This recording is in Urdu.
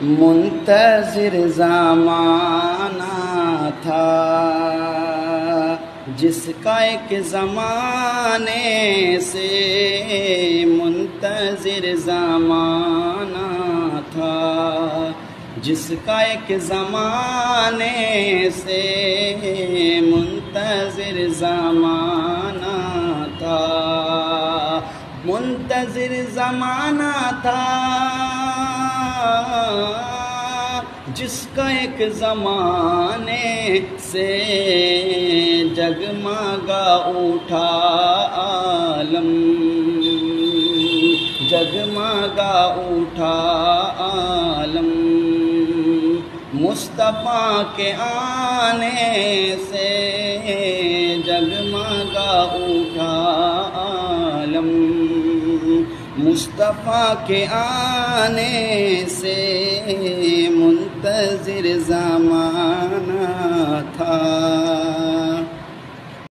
منتظر زمانہ تھا، جس کا ایک زمانے سے منتظر زمانہ تھا، جس کا ایک زمانے سے منتظر زمانہ تھا، منتظر زمانہ تھا، جس کا ایک زمانے سے جگمگا اٹھا عالم، جگمگا اٹھا عالم، مصطفیٰ کے آنے سے جگمگا اٹھا عالم، مصطفیٰ کے آنے سے منتظر زمانہ تھا۔